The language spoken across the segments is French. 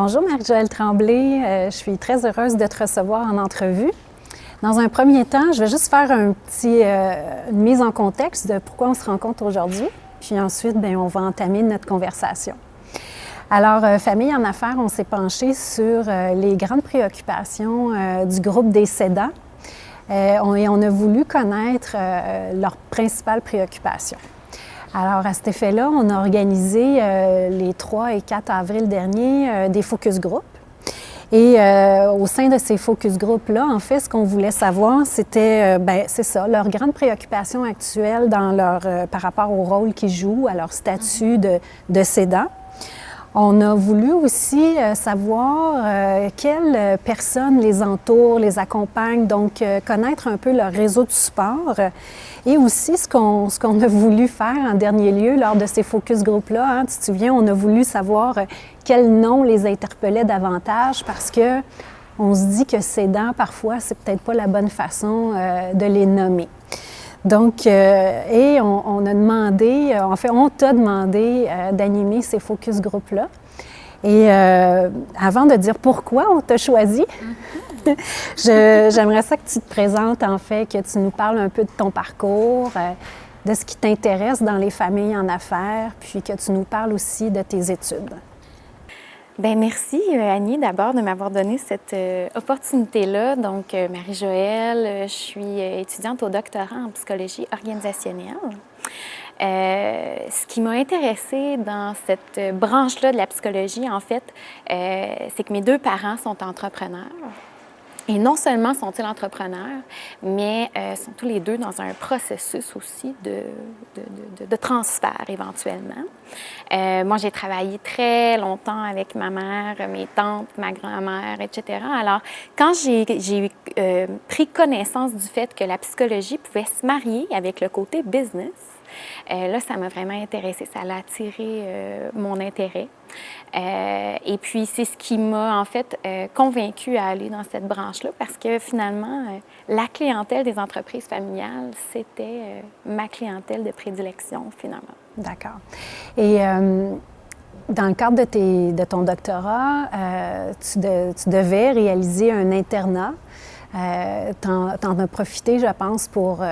Bonjour Marie-Joëlle Tremblay, je suis très heureuse de te recevoir en entrevue. Dans un premier temps, je vais juste faire une mise en contexte de pourquoi on se rencontre aujourd'hui, puis ensuite, on va entamer notre conversation. Alors, Famille en affaires, on s'est penché sur les grandes préoccupations du groupe des cédants et on a voulu connaître leurs principales préoccupations. Alors, à cet effet-là, on a organisé les 3 et 4 avril dernier des focus group. Et au sein de ces focus group-là, en fait, ce qu'on voulait savoir, c'était, c'est ça, leurs grandes préoccupations actuelles par rapport au rôle qu'ils jouent, à leur statut de cédant. On a voulu aussi savoir quelles personnes les entourent, les accompagnent, donc connaître un peu leur réseau de support. Et aussi, ce qu'on a voulu faire en dernier lieu lors de ces focus group-là, tu te souviens, on a voulu savoir quel nom les interpellait davantage parce que on se dit que cédants, parfois, c'est peut-être pas la bonne façon de les nommer. Donc, on a demandé, en fait, on t'a demandé d'animer ces focus group-là. Et avant de dire pourquoi on t'a choisi, j'aimerais ça que tu te présentes, en fait, que tu nous parles un peu de ton parcours, de ce qui t'intéresse dans les familles en affaires, puis que tu nous parles aussi de tes études. Bien, merci Annie d'abord de m'avoir donné cette opportunité-là. Donc, Marie-Joëlle, je suis étudiante au doctorat en psychologie organisationnelle. Ce qui m'a intéressée dans cette branche-là de la psychologie, en fait, c'est que mes 2 parents sont entrepreneurs. Et non seulement sont-ils entrepreneurs, mais sont tous les 2 dans un processus aussi de transfert éventuellement. Moi, j'ai travaillé très longtemps avec ma mère, mes tantes, ma grand-mère, etc. Alors, quand j'ai pris connaissance du fait que la psychologie pouvait se marier avec le côté business, là, ça m'a vraiment intéressée, ça a attiré mon intérêt. Et puis, c'est ce qui m'a, en fait, convaincue à aller dans cette branche-là parce que, finalement, la clientèle des entreprises familiales, c'était ma clientèle de prédilection, finalement. D'accord. Et dans le cadre de ton doctorat, tu devais réaliser un internat. T'en as profité, je pense, pour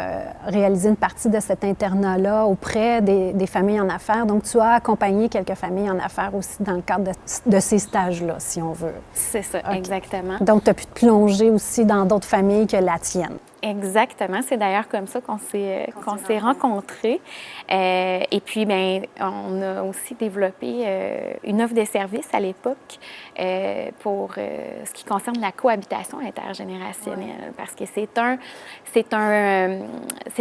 réaliser une partie de cet internat-là auprès des familles en affaires. Donc, tu as accompagné quelques familles en affaires aussi dans le cadre de ces stages-là, si on veut. C'est ça, okay. Exactement. Donc, tu as pu te plonger aussi dans d'autres familles que la tienne. Exactement. C'est d'ailleurs comme ça qu'on s'est rencontrés. Et puis, on a aussi développé une offre de services à l'époque pour ce qui concerne la cohabitation intergénérationnelle. Ouais. Parce que c'est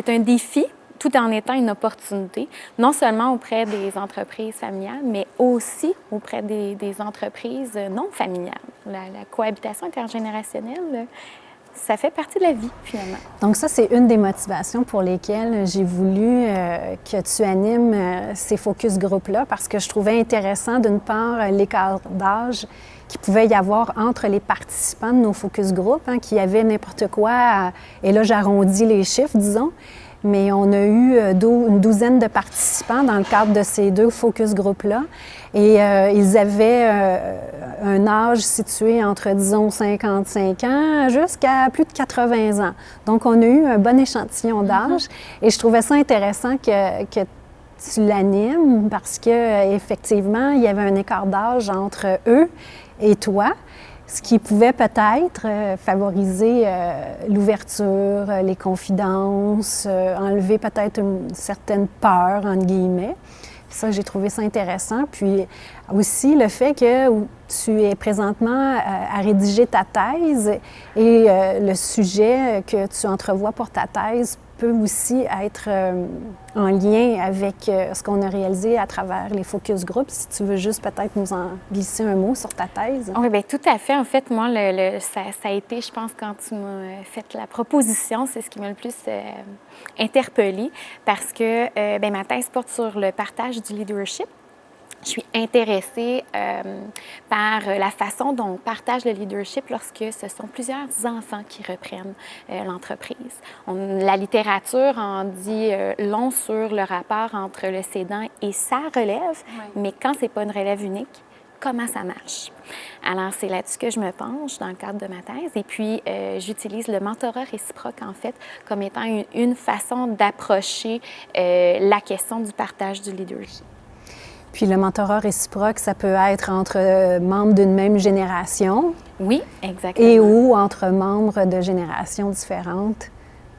un défi tout en étant une opportunité, non seulement auprès des entreprises familiales, mais aussi auprès des entreprises non familiales. La cohabitation intergénérationnelle, ça fait partie de la vie, finalement. Donc ça, c'est une des motivations pour lesquelles j'ai voulu que tu animes ces focus group-là, parce que je trouvais intéressant, d'une part, l'écart d'âge qu'il pouvait y avoir entre les participants de nos focus group, qui avaient n'importe quoi, et là, j'arrondis les chiffres, disons, mais on a eu une douzaine de participants dans le cadre de ces 2 focus group-là. Et ils avaient un âge situé entre, disons, 55 ans jusqu'à plus de 80 ans. Donc, on a eu un bon échantillon d'âge. Et je trouvais ça intéressant que tu l'animes parce qu'effectivement, il y avait un écart d'âge entre eux et toi, ce qui pouvait peut-être favoriser l'ouverture, les confidences, enlever peut-être une certaine peur, entre guillemets. Ça, j'ai trouvé ça intéressant. Puis aussi le fait que tu es présentement à rédiger ta thèse et le sujet que tu entrevois pour ta thèse peut aussi être en lien avec ce qu'on a réalisé à travers les focus group. Si tu veux juste peut-être nous en glisser un mot sur ta thèse. Oui, bien tout à fait. En fait, moi, ça a été, je pense, quand tu m'as fait la proposition, c'est ce qui m'a le plus interpellée parce que ma thèse porte sur le partage du leadership. Je suis intéressée par la façon dont on partage le leadership lorsque ce sont plusieurs enfants qui reprennent l'entreprise. La littérature en dit long sur le rapport entre le cédant et sa relève, oui. Mais quand ce n'est pas une relève unique, comment ça marche. Alors, c'est là-dessus que je me penche dans le cadre de ma thèse. Et puis, j'utilise le mentorat réciproque, en fait, comme étant une façon d'approcher la question du partage du leadership. Puis le mentorat réciproque, ça peut être entre membres d'une même génération. Oui, exactement. Et ou entre membres de générations différentes.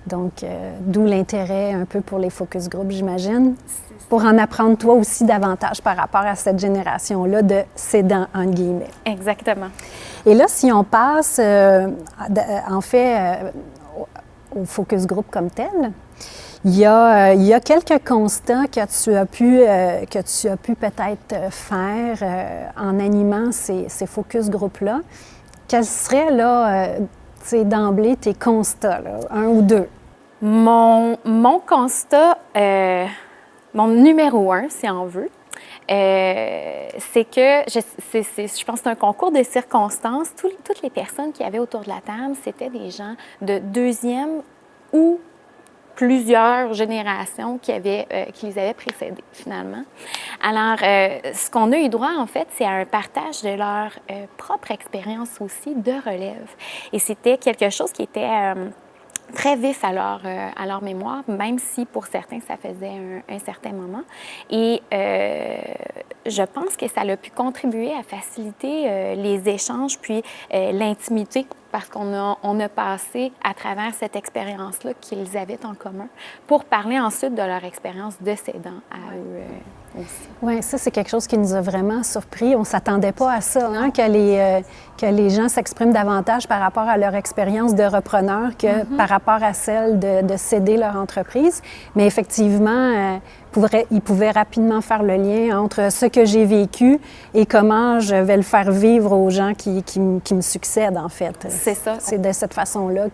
Donc, d'où l'intérêt un peu pour les focus group, j'imagine, pour en apprendre toi aussi davantage par rapport à cette génération-là de cédants, entre guillemets. Exactement. Et là, si on passe, en fait, au focus group comme tel, il y a quelques constats que tu as pu peut-être faire en animant ces focus group-là. Quels seraient, là, d'emblée, tes constats, là, un ou deux? Mon constat, mon numéro 1, si on veut, c'est que, je pense que c'est un concours de circonstances. Toutes les personnes qui avaient autour de la table, c'était des gens de deuxième ou plusieurs générations qui les avaient précédés, finalement. Alors, ce qu'on a eu droit, en fait, c'est à un partage de leur propre expérience aussi de relève. Et c'était quelque chose qui était très vif à leur mémoire, même si pour certains, ça faisait un certain moment. Et je pense que ça a pu contribuer à faciliter les échanges puis l'intimité, parce qu'on a passé à travers cette expérience-là qu'ils avaient en commun pour parler ensuite de leur expérience de cédants à eux aussi. Oui, ça, c'est quelque chose qui nous a vraiment surpris. On ne s'attendait pas à ça, hein, que les gens s'expriment davantage par rapport à leur expérience de repreneur que par rapport à celle de céder leur entreprise. Mais effectivement, ils pouvaient rapidement faire le lien entre ce que j'ai vécu et comment je vais le faire vivre aux gens qui me succèdent, en fait. C'est ça. C'est de cette façon-là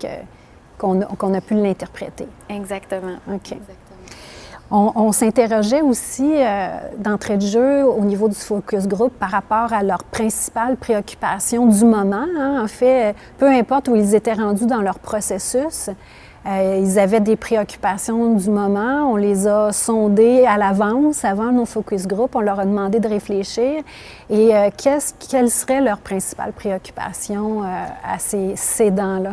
qu'on a pu l'interpréter. Exactement. OK. Exactement. On s'interrogeait aussi d'entrée de jeu au niveau du focus group par rapport à leurs principales préoccupations du moment. Hein. En fait, peu importe où ils étaient rendus dans leur processus, ils avaient des préoccupations du moment. On les a sondées à l'avance, avant nos focus group. On leur a demandé de réfléchir. Et quelles seraient leurs principales préoccupations à ces cédants-là?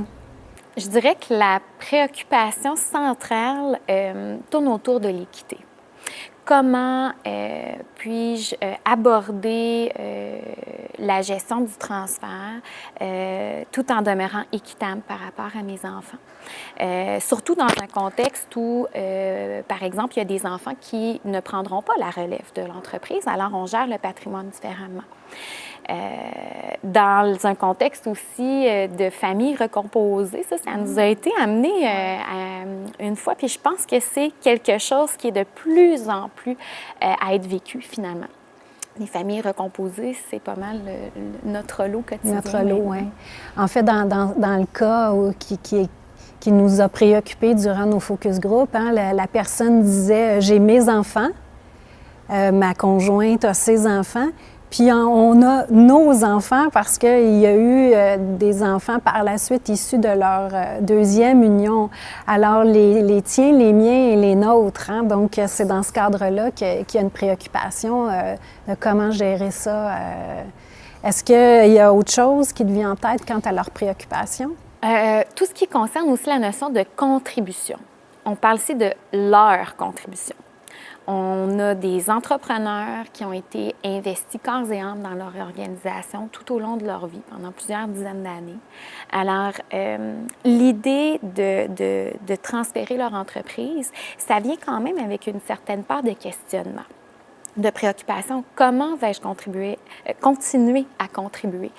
Je dirais que la préoccupation centrale tourne autour de l'équité. Comment puis-je aborder la gestion du transfert tout en demeurant équitable par rapport à mes enfants? Surtout dans un contexte où, par exemple, il y a des enfants qui ne prendront pas la relève de l'entreprise, alors on gère le patrimoine différemment. Dans un contexte aussi de famille recomposée, ça nous a été amené une fois, puis je pense que c'est quelque chose qui est de plus en plus à être vécu finalement. Les familles recomposées, c'est pas mal notre lot quotidien. Notre lot, oui. En fait, dans le cas qui nous a préoccupés durant nos focus group, hein, la personne disait « j'ai mes enfants, ma conjointe a ses enfants ». Puis on a nos enfants parce qu'il y a eu des enfants par la suite issus de leur deuxième union. Alors les tiens, les miens et les nôtres. Hein? Donc c'est dans ce cadre-là qu'il y a une préoccupation de comment gérer ça. Est-ce qu'il y a autre chose qui te vient en tête quant à leurs préoccupations? Tout ce qui concerne aussi la notion de contribution. On parle ici de leur contribution. On a des entrepreneurs qui ont été investis corps et âme dans leur organisation tout au long de leur vie, pendant plusieurs dizaines d'années. Alors, l'idée de transférer leur entreprise, ça vient quand même avec une certaine part de questionnement, de préoccupation. Comment vais-je continuer à contribuer?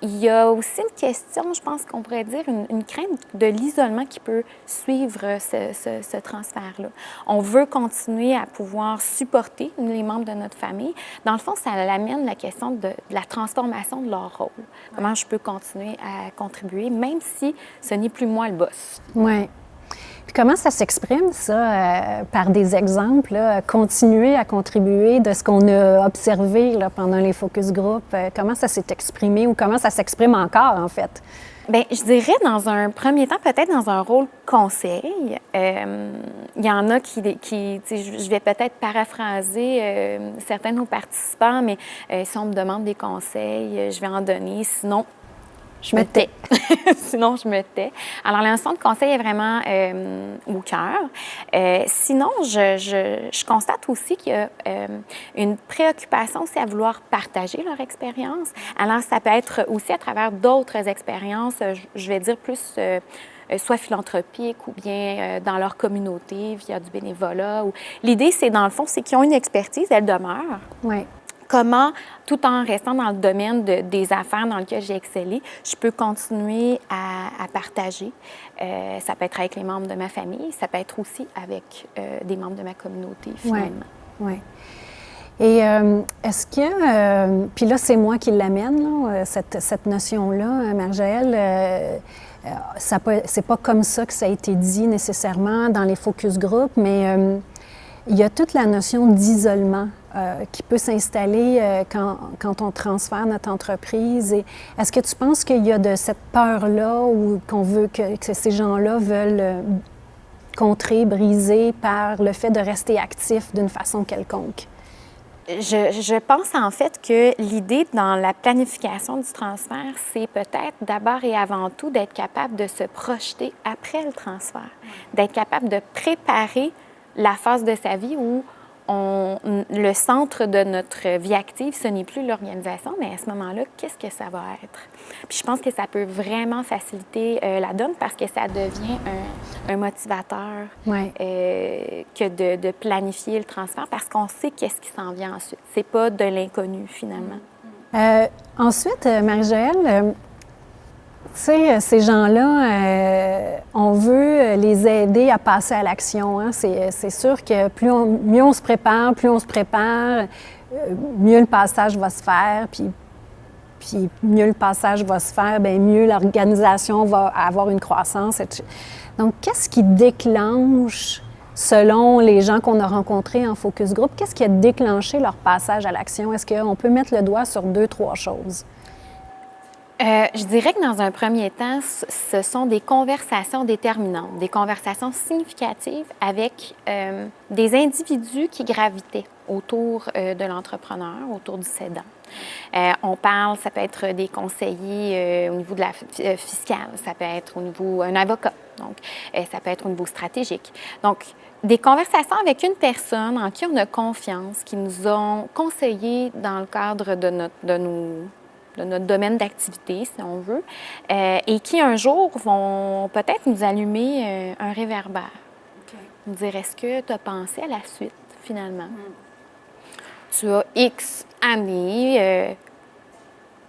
Il y a aussi une question, je pense qu'on pourrait dire, une crainte de l'isolement qui peut suivre ce transfert-là. On veut continuer à pouvoir supporter les membres de notre famille. Dans le fond, ça amène la question de la transformation de leur rôle. Comment je peux continuer à contribuer, même si ce n'est plus moi le boss. Oui. Puis comment ça s'exprime, ça, par des exemples, là, continuer à contribuer de ce qu'on a observé là, pendant les focus group? Comment ça s'est exprimé ou comment ça s'exprime encore, en fait? Bien, je dirais dans un premier temps, peut-être dans un rôle conseil. Il y en a qui tu sais, je vais peut-être paraphraser certains de nos participants, mais si on me demande des conseils, je vais en donner. Sinon, je me tais. Sinon, je me tais. Alors, la notion de conseil est vraiment au cœur. Sinon, je constate aussi qu'il y a une préoccupation aussi à vouloir partager leur expérience. Alors, ça peut être aussi à travers d'autres expériences, je vais dire plus soit philanthropiques ou bien dans leur communauté via du bénévolat. L'idée, c'est dans le fond, c'est qu'ils ont une expertise, elle demeure. Oui. Comment, tout en restant dans le domaine des affaires dans lequel j'ai excellé, je peux continuer à partager. Ça peut être avec les membres de ma famille, ça peut être aussi avec des membres de ma communauté, finalement. Oui. Et est-ce que, puis là, c'est moi qui l'amène, là, cette notion-là, Marjaëlle, c'est pas comme ça que ça a été dit nécessairement dans les focus group, mais il y a toute la notion d'isolement qui peut s'installer quand on transfère notre entreprise. Et est-ce que tu penses qu'il y a de cette peur-là ou qu'on veut que ces gens-là veulent contrer, briser par le fait de rester actifs d'une façon quelconque? Je pense en fait que l'idée dans la planification du transfert, c'est peut-être d'abord et avant tout d'être capable de se projeter après le transfert, d'être capable de préparer la phase de sa vie où le centre de notre vie active, ce n'est plus l'organisation, mais à ce moment-là, qu'est-ce que ça va être? Puis je pense que ça peut vraiment faciliter la donne parce que ça devient un motivateur que de planifier le transfert parce qu'on sait qu'est-ce qui s'en vient ensuite. C'est pas de l'inconnu, finalement. Ensuite, Marjaëlle, tu sais, ces gens-là, on veut les aider à passer à l'action. Hein? C'est sûr que mieux on se prépare, mieux le passage va se faire. Puis mieux le passage va se faire, bien mieux l'organisation va avoir une croissance. Donc, qu'est-ce qui déclenche, selon les gens qu'on a rencontrés en focus group, qu'est-ce qui a déclenché leur passage à l'action? Est-ce qu'on peut mettre le doigt sur 2-3 choses? Je dirais que dans un premier temps, ce sont des conversations déterminantes, des conversations significatives avec des individus qui gravitaient autour de l'entrepreneur, autour du cédant. On parle, ça peut être des conseillers au niveau de la fiscale, ça peut être au niveau un avocat, donc ça peut être au niveau stratégique. Donc, des conversations avec une personne en qui on a confiance, qui nous ont conseillé dans le cadre de notre domaine d'activité, si on veut, et qui, un jour, vont peut-être nous allumer un réverbère. Nous dire, est-ce que tu as pensé à la suite, finalement? Tu as X années,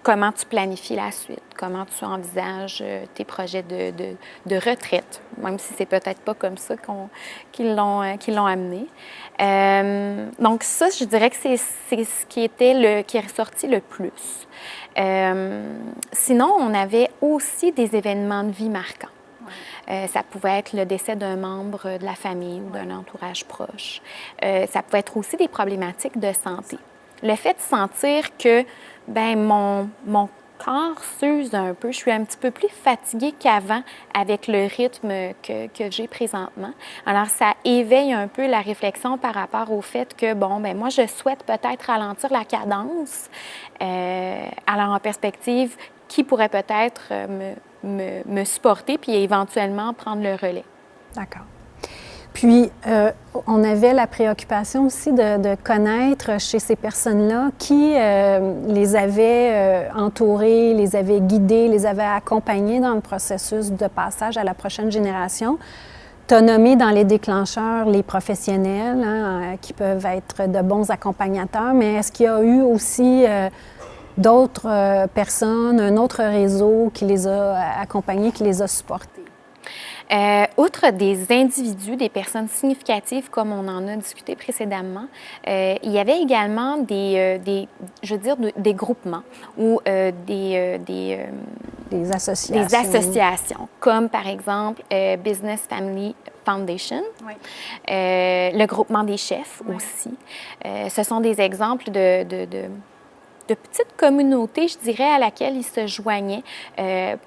comment tu planifies la suite? Comment tu envisages tes projets de retraite? Même si c'est peut-être pas comme ça qu'ils l'ont amené. Donc ça, je dirais que c'est ce qui est ressorti le plus. Sinon, on avait aussi des événements de vie marquants. Ça pouvait être le décès d'un membre de la famille ou d'un entourage proche. Ça pouvait être aussi des problématiques de santé. Le fait de sentir que mon corps s'use un peu, je suis un petit peu plus fatiguée qu'avant avec le rythme que j'ai présentement. Alors, ça éveille un peu la réflexion par rapport au fait que, moi, je souhaite peut-être ralentir la cadence. Alors, en perspective, qui pourrait peut-être me supporter puis éventuellement prendre le relais. D'accord. Puis, on avait la préoccupation aussi de connaître chez ces personnes-là qui les avait entourés, les avait guidés, les avait accompagnés dans le processus de passage à la prochaine génération. Tu as nommé dans les déclencheurs les professionnels qui peuvent être de bons accompagnateurs, mais est-ce qu'il y a eu aussi d'autres personnes, un autre réseau qui les a accompagnés, qui les a supportés? Outre des individus, des personnes significatives, comme on en a discuté précédemment, il y avait également des groupements ou des associations, comme par exemple Business Family Foundation, le groupement des chefs aussi. Ce sont des exemples de petite communauté, je dirais, à laquelle ils se joignaient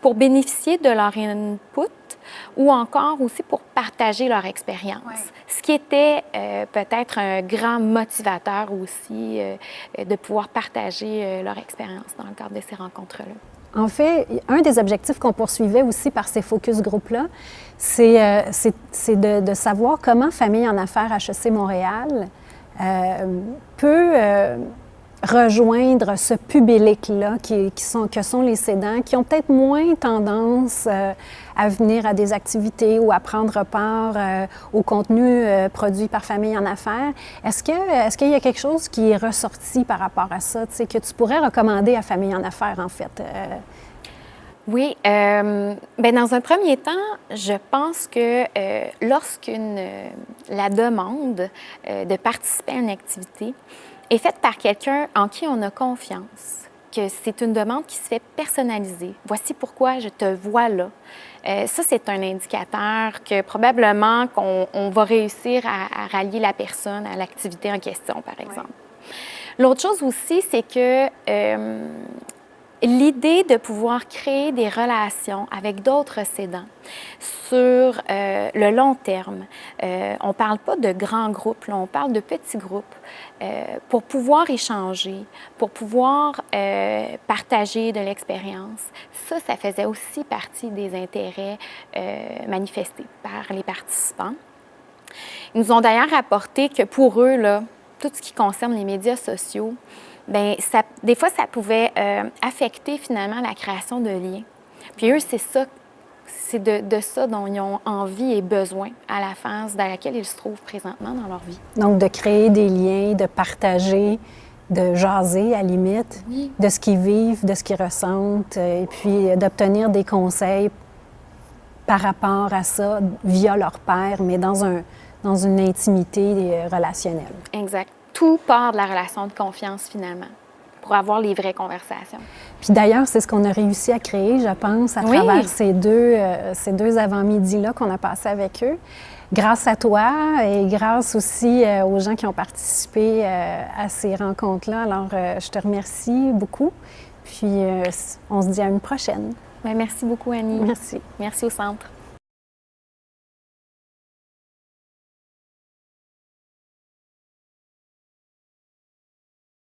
pour bénéficier de leur input ou encore aussi pour partager leur expérience. Ouais. Ce qui était peut-être un grand motivateur aussi de pouvoir partager leur expérience dans le cadre de ces rencontres-là. En fait, un des objectifs qu'on poursuivait aussi par ces focus group-là, c'est de savoir comment Famille en affaires HEC Montréal peut rejoindre ce public-là que sont les cédants, qui ont peut-être moins tendance à venir à des activités ou à prendre part au contenu produit par Famille en affaires. Est-ce qu'il y a quelque chose qui est ressorti par rapport à ça, tu sais, que tu pourrais recommander à Famille en affaires, en fait? Oui. Bien, dans un premier temps, je pense que lorsque la demande de participer à une activité est faite par quelqu'un en qui on a confiance, que c'est une demande qui se fait personnalisée. Voici pourquoi je te vois là. Ça, c'est un indicateur que probablement qu'on va réussir à rallier la personne à l'activité en question, par exemple. L'autre chose aussi, c'est que l'idée de pouvoir créer des relations avec d'autres cédants sur le long terme, on ne parle pas de grands groupes, là, on parle de petits groupes, pour pouvoir échanger, pour pouvoir partager de l'expérience. Ça faisait aussi partie des intérêts manifestés par les participants. Ils nous ont d'ailleurs rapporté que pour eux, là, tout ce qui concerne les médias sociaux, bien, des fois, ça pouvait affecter finalement la création de liens. Puis eux, c'est de ça dont ils ont envie et besoin à la phase dans laquelle ils se trouvent présentement dans leur vie. Donc, de créer des liens, de partager, de jaser à la limite, de ce qu'ils vivent, de ce qu'ils ressentent, et puis d'obtenir des conseils par rapport à ça via leur père, mais dans une intimité relationnelle. Exact. Tout part de la relation de confiance, finalement, pour avoir les vraies conversations. Puis d'ailleurs, c'est ce qu'on a réussi à créer, je pense, à travers ces deux avant-midi-là qu'on a passé avec eux. Grâce à toi et grâce aussi aux gens qui ont participé à ces rencontres-là. Alors, je te remercie beaucoup. Puis, on se dit à une prochaine. Bien, merci beaucoup, Annie. Merci. Merci au Centre.